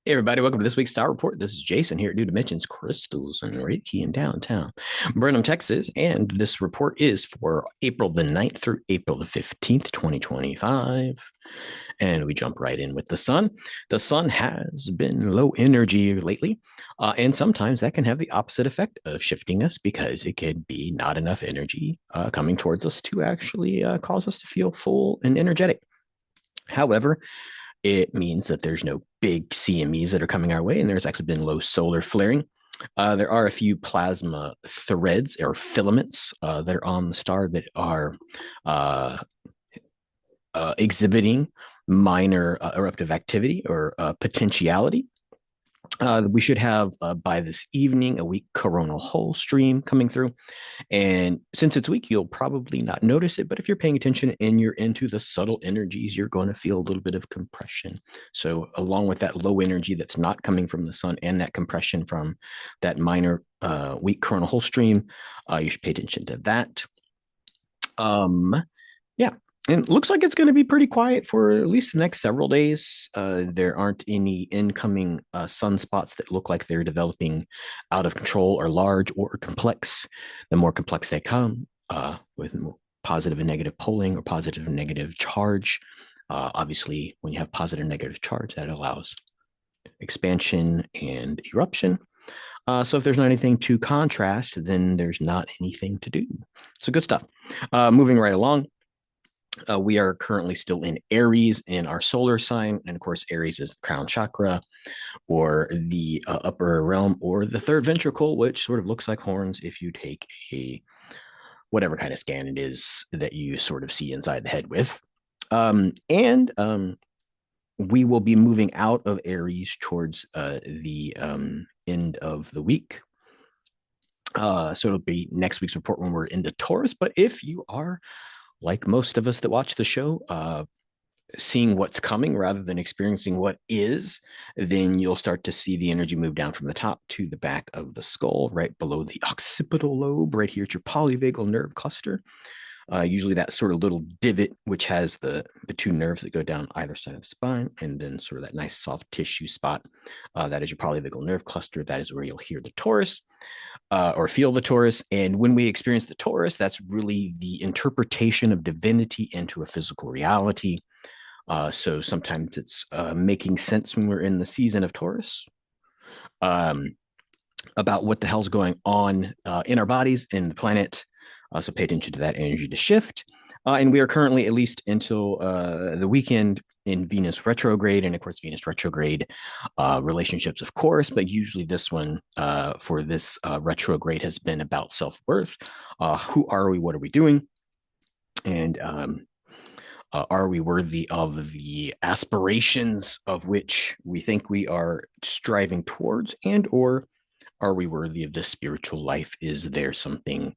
Hey everybody, welcome to this week's Star Report. This is Jason here at New Dimensions Crystals and Reiki in downtown Burnham, Texas. And this report is for April the 9th through April the 15th, 2025. And we jump right in with the sun. The sun has been low energy lately, and sometimes that can have the opposite effect of shifting us because it could be not enough energy coming towards us to actually cause us to feel full and energetic. However, it means that there's no big CMEs that are coming our way, and there's actually been low solar flaring. There are a few plasma threads or filaments that are on the star that are uh, exhibiting minor eruptive activity or potentiality. We should have by this evening a weak coronal hole stream coming through. And since it's weak, you'll probably not notice it. But if you're paying attention and you're into the subtle energies, you're going to feel a little bit of compression. So, along with that low energy that's not coming from the sun and that compression from that minor weak coronal hole stream, you should pay attention to that. Um, yeah. And it looks like it's going to be pretty quiet for at least the next several days. There aren't any incoming sunspots that look like they're developing out of control or large or complex. The more complex they come, with more positive and negative polling or positive and negative charge. Obviously, when you have positive and negative charge, that allows expansion and eruption. So if there's not anything to contrast, then there's not anything to do. So good stuff. Moving right along, we are currently still in Aries in our solar sign. And of course, Aries is the crown chakra or the upper realm or the third ventricle, which sort of looks like horns if you take a whatever kind of scan it is that you sort of see inside the head with. And we will be moving out of Aries towards the end of the week. So it'll be next week's report when we're into Taurus. But if you are like most of us that watch the show, seeing what's coming rather than experiencing what is, then you'll start to see the energy move down from the top to the back of the skull, right below the occipital lobe, right here at your polyvagal nerve cluster. Usually that sort of little divot, which has the two nerves that go down either side of the spine, and then sort of that nice soft tissue spot. That is your polyvagal nerve cluster. That is where you'll hear the torus or feel the torus. And when we experience the torus, that's really the interpretation of divinity into a physical reality. So sometimes it's making sense when we're in the season of Taurus um, about what the hell's going on in our bodies, in the planet. So pay attention to that energy to shift. And we are currently, at least until the weekend, in Venus retrograde. And of course, Venus retrograde relationships, of course, but usually this one for this retrograde has been about self worth. Who are we? What are we doing? And are we worthy of the aspirations of which we think we are striving towards, and or are we worthy of this spiritual life? Is there something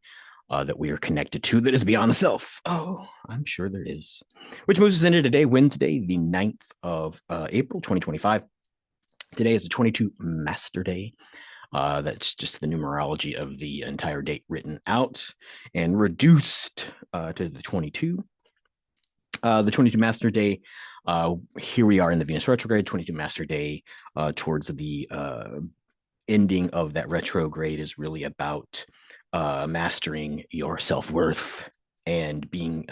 that we are connected to that is beyond the self? Oh, I'm sure there is. Which moves us into today, Wednesday, the 9th of April, 2025. Today is the 22 Master Day. That's just the numerology of the entire date written out and reduced to the 22. The 22 Master Day, here we are in the Venus retrograde. 22 Master Day towards the ending of that retrograde is really about mastering your self-worth and being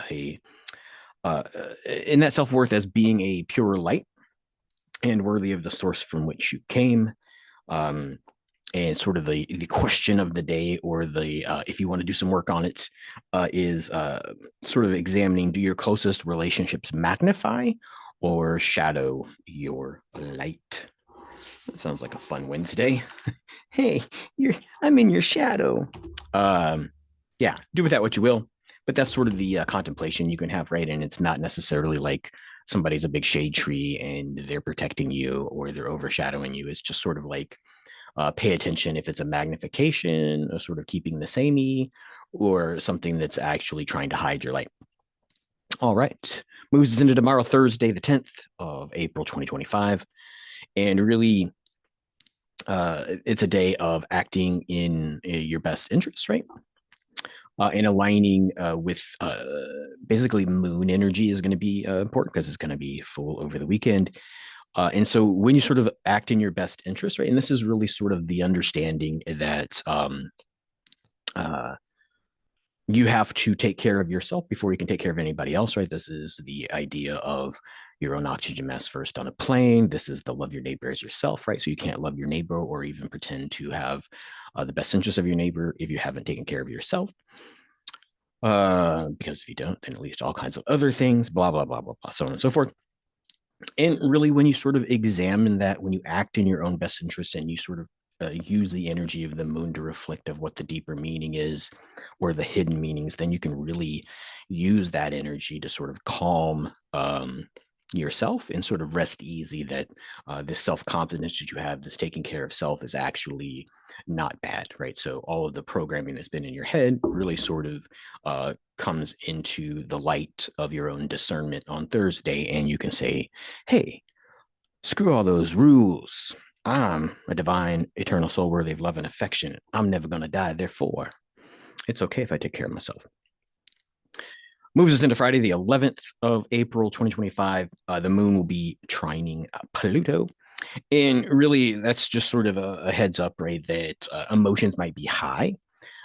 in that self-worth as being a pure light and worthy of the source from which you came. Um, and sort of the question of the day, or the if you want to do some work on it, is sort of examining: do your closest relationships magnify or shadow your light? That sounds like a fun Wednesday. Hey, I'm in your shadow. um yeah, do with that what you will, but that's sort of the contemplation you can have, right? And it's not necessarily like somebody's a big shade tree and they're protecting you or they're overshadowing you. It's just sort of like pay attention if it's a magnification or sort of keeping the samey, or something that's actually trying to hide your light. All right. Moves us into tomorrow, Thursday, the 10th of April, 2025. And really, it's a day of acting in your best interests, right? And aligning with basically moon energy is going to be important because it's going to be full over the weekend. And so when you sort of act in your best interest, right, and this is really sort of the understanding that uh, you have to take care of yourself before you can take care of anybody else, right? This is the idea of your own oxygen mask first on a plane. This is the love your neighbor as yourself, right? So you can't love your neighbor or even pretend to have the best interest of your neighbor if you haven't taken care of yourself. Because if you don't, then at least all kinds of other things, blah, blah, blah, blah, blah, so on and so forth. And really, when you sort of examine that, when you act in your own best interest and you sort of use the energy of the moon to reflect of what the deeper meaning is or the hidden meanings, then you can really use that energy to sort of calm yourself and sort of rest easy that this self-confidence that you have, this taking care of self, is actually not bad, right? So all of the programming that's been in your head really sort of comes into the light of your own discernment on Thursday, and you can say, hey, screw all those rules. I'm a divine, eternal soul worthy of love and affection. I'm never going to die. Therefore, it's okay if I take care of myself. Moves us into Friday, the 11th of April, 2025. The moon will be trining Pluto. And really, that's just sort of a heads up, right? That emotions might be high,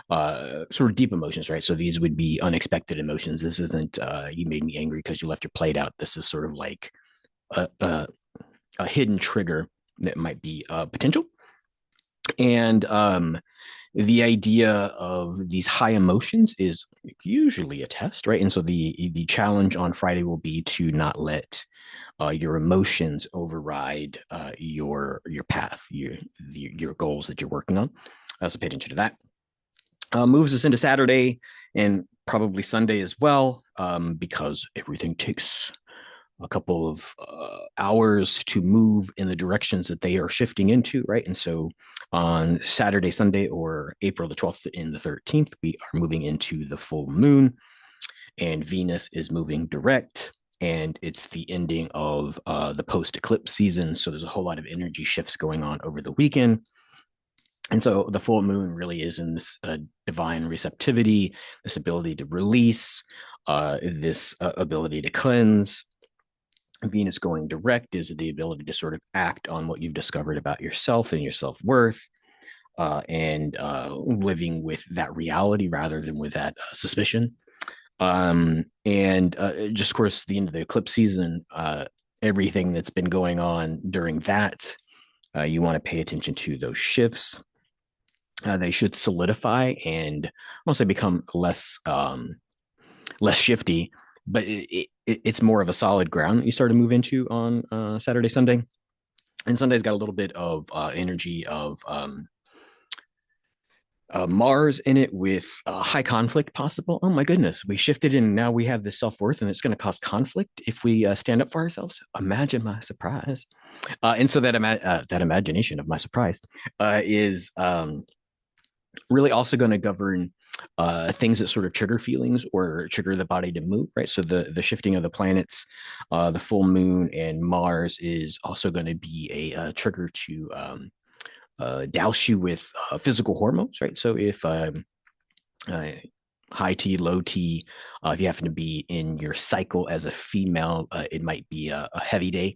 sort of deep emotions, right? So these would be unexpected emotions. This isn't you made me angry because you left your plate out. This is sort of like a, a, a hidden trigger that might be potential. And the idea of these high emotions is usually a test, right? And so the challenge on Friday will be to not let your emotions override your path, your goals that you're working on. So pay attention to that. Moves us into Saturday and probably Sunday as well, because everything takes a couple of hours to move in the directions that they are shifting into, right? And so on Saturday, Sunday, or April the 12th and the 13th, we are moving into the full moon, and Venus is moving direct. And it's the ending of the post eclipse season. So there's a whole lot of energy shifts going on over the weekend. And so the full moon really is in this divine receptivity, this ability to release, this ability to cleanse. Venus going direct is the ability to sort of act on what you've discovered about yourself and your self worth, and living with that reality rather than with that suspicion. And just, of course, the end of the eclipse season, everything that's been going on during that, you want to pay attention to those shifts. They should solidify and I won't say become less shifty, but it's more of a solid ground that you start to move into on Saturday, Sunday. And Sunday's got a little bit of energy of Mars in it with high conflict possible. Oh my goodness, we shifted and now we have this self worth, and it's going to cause conflict if we stand up for ourselves. Imagine my surprise. And so that imagination of my surprise is really also going to govern things that sort of trigger feelings or trigger the body to move, right? So the shifting of the planets, the full moon, and Mars is also going to be a trigger to douse you with physical hormones, right? So if high T, low T, if you happen to be in your cycle as a female, it might be a heavy day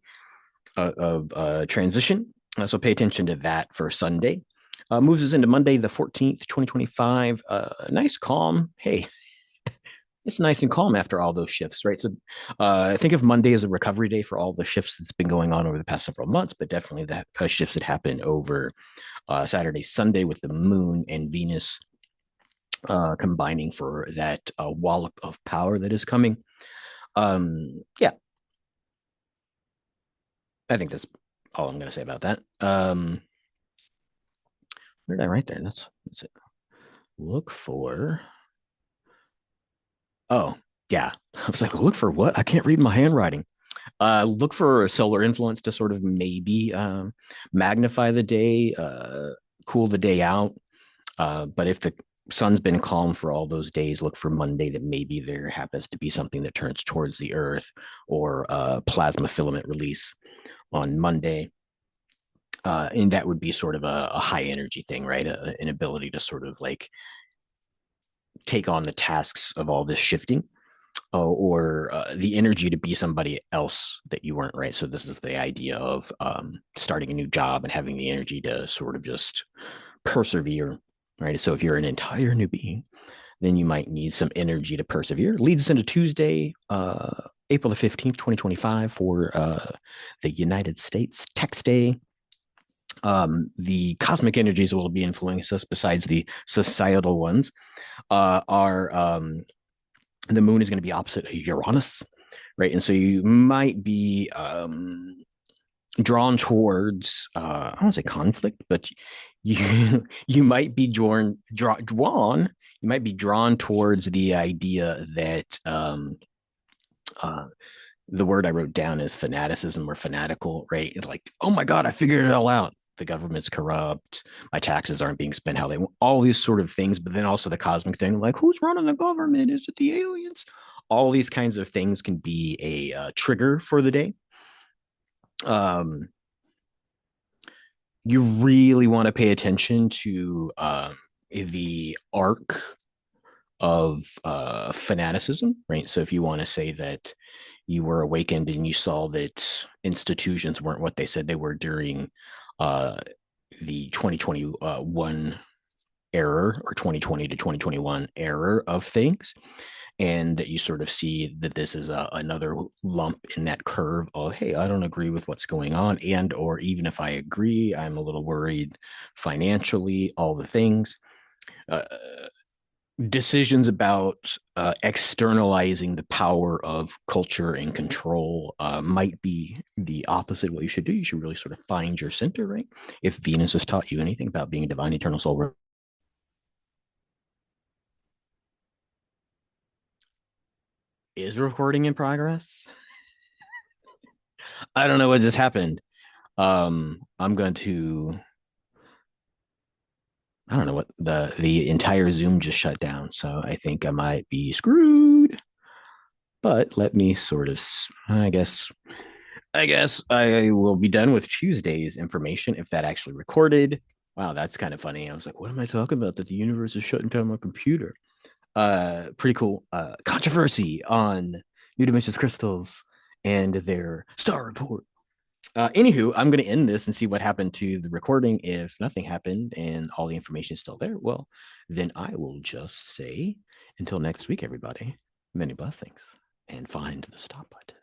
of transition. So pay attention to that for Sunday. Moves us into Monday, the 14th, 2025. Nice, calm. Hey, it's nice and calm after all those shifts, right? So I think of Monday as a recovery day for all the shifts that's been going on over the past several months, but definitely the shifts that happened over Saturday, Sunday with the moon and Venus combining for that wallop of power that is coming. Yeah, I think that's all I'm going to say about that. Where did I write that? That's it. Look for. Oh, yeah. I was like, look for what? I can't read my handwriting. Look for a solar influence to sort of maybe magnify the day, cool the day out. But if the sun's been calm for all those days, look for Monday that maybe there happens to be something that turns towards the earth, or plasma filament release on Monday. And that would be sort of a high energy thing, right? An ability to sort of like take on the tasks of all this shifting. or the energy to be somebody else that you weren't, right? So this is the idea of starting a new job and having the energy to sort of just persevere, right? So if you're an entire new being, then you might need some energy to persevere. Leads us into Tuesday, April the 15th, 2025, for the United States Text Day. The cosmic energies that will be influencing us, besides the societal ones, are the moon is going to be opposite Uranus, right? And so you might be drawn towards, I don't want to say conflict, but you might be drawn, you might be drawn towards the idea that uh, the word I wrote down is fanaticism or fanatical, right? Like, oh my God, I figured it all out. The government's corrupt. My taxes aren't being spent how they want. All these sort of things, but then also the cosmic thing, like who's running the government? Is it the aliens? All these kinds of things can be a trigger for the day. Um, you really want to pay attention to the arc of fanaticism, right? So if you want to say that you were awakened and you saw that institutions weren't what they said they were during uh, the 2021 error, or 2020 to 2021 error of things, and that you sort of see that this is another lump in that curve of, hey, I don't agree with what's going on, and or even if I agree, I'm a little worried financially, all the things. uh, Decisions about externalizing the power of culture and control might be the opposite of what you should do. You should really sort of find your center, right? If Venus has taught you anything about being a divine eternal soul, is recording in progress. I don't know what just happened. I'm going to. I don't know what the entire Zoom just shut down, so I think I might be screwed. But let me sort of. I guess I will be done with Tuesday's information if that actually recorded. Wow, that's kind of funny. I was like, what am I talking about? That the universe is shutting down my computer. Pretty cool. Controversy on New Dimensions crystals and their star report. Anywho, I'm going to end this and see what happened to the recording. If nothing happened and all the information is still there, well, then I will just say until next week, everybody, many blessings, and find the stop button.